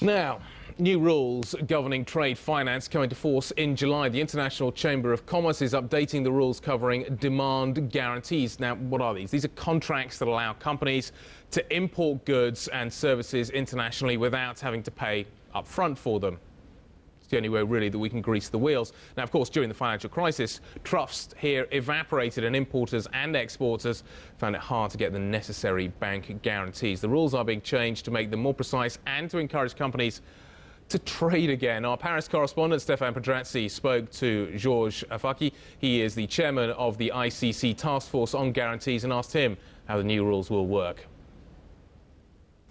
Now, new rules governing trade finance come into force in July. The International Chamber of Commerce is updating the rules covering demand guarantees. Now, what are these? These are contracts that allow companies to import goods and services internationally without having to pay up front for them. It's the only way, really, that we can grease the wheels. Now, of course, during the financial crisis, trust here evaporated and importers and exporters found it hard to get the necessary bank guarantees. The rules are being changed to make them more precise and to encourage companies to trade again. Our Paris correspondent, Stéphane Pedrazzi, spoke to Georges Affaki. He is the chairman of the ICC Task Force on Guarantees, and asked him how the new rules will work.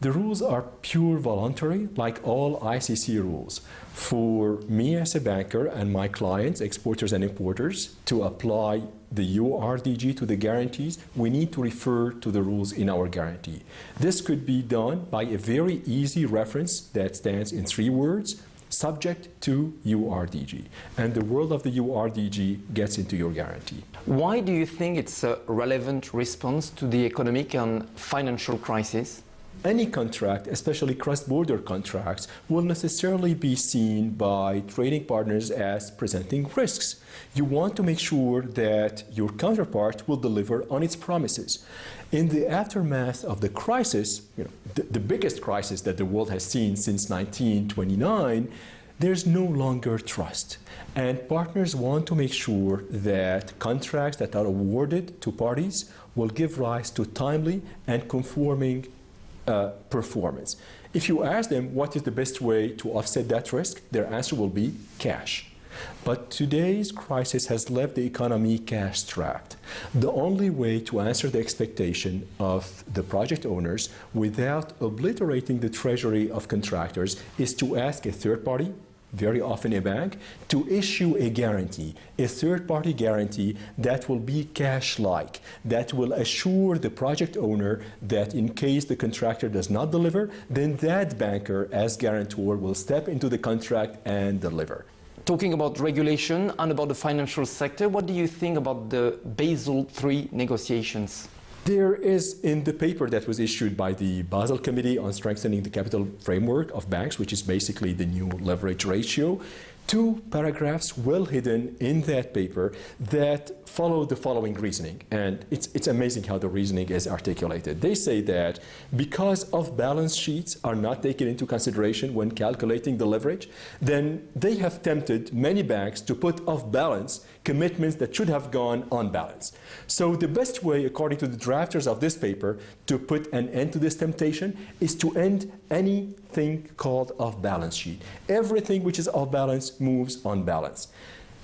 The rules are pure voluntary, like all ICC rules. For me as a banker and my clients, exporters and importers, to apply the URDG to the guarantees, we need to refer to the rules in our guarantee. This could be done by a very easy reference that stands in 3 words, subject to URDG. And the word of the URDG gets into your guarantee. Why do you think it's a relevant response to the economic and financial crisis? Any contract, especially cross-border contracts, will necessarily be seen by trading partners as presenting risks. You want to make sure that your counterpart will deliver on its promises. In the aftermath of the crisis, the biggest crisis that the world has seen since 1929, there's no longer trust. And partners want to make sure that contracts that are awarded to parties will give rise to timely and conforming performance. If you ask them what is the best way to offset that risk, their answer will be cash. But today's crisis has left the economy cash-strapped. The only way to answer the expectation of the project owners without obliterating the treasury of contractors is to ask a third party, very often a bank, to issue a guarantee, a third-party guarantee that will be cash-like, that will assure the project owner that in case the contractor does not deliver, then that banker as guarantor will step into the contract and deliver. Talking about regulation and about the financial sector, what do you think about the Basel III negotiations? There is, in the paper that was issued by the Basel Committee on Strengthening the Capital Framework of Banks, which is basically the new leverage ratio, 2 paragraphs well hidden in that paper that follow the following reasoning. And it's amazing how the reasoning is articulated. They say that because off-balance sheets are not taken into consideration when calculating the leverage, then they have tempted many banks to put off-balance commitments that should have gone on balance. So the best way, according to the drafters of this paper, to put an end to this temptation is to end anything called off-balance sheet. Everything which is off-balance moves on balance.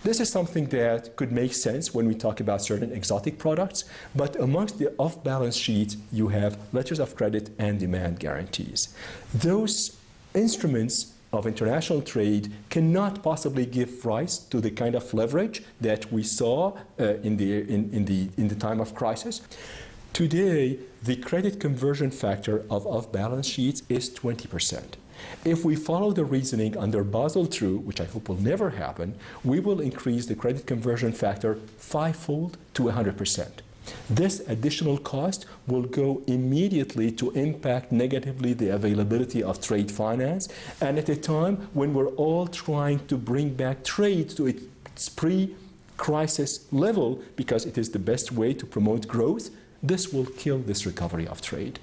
This is something that could make sense when we talk about certain exotic products, but amongst the off-balance sheets, you have letters of credit and demand guarantees. Those instruments of international trade cannot possibly give rise to the kind of leverage that we saw in the time of crisis. Today, the credit conversion factor of off-balance sheets is 20%. If we follow the reasoning under Basel III, which I hope will never happen, we will increase the credit conversion factor 5-fold to 100%. This additional cost will go immediately to impact negatively the availability of trade finance, and at a time when we're all trying to bring back trade to its pre-crisis level because it is the best way to promote growth, this will kill this recovery of trade.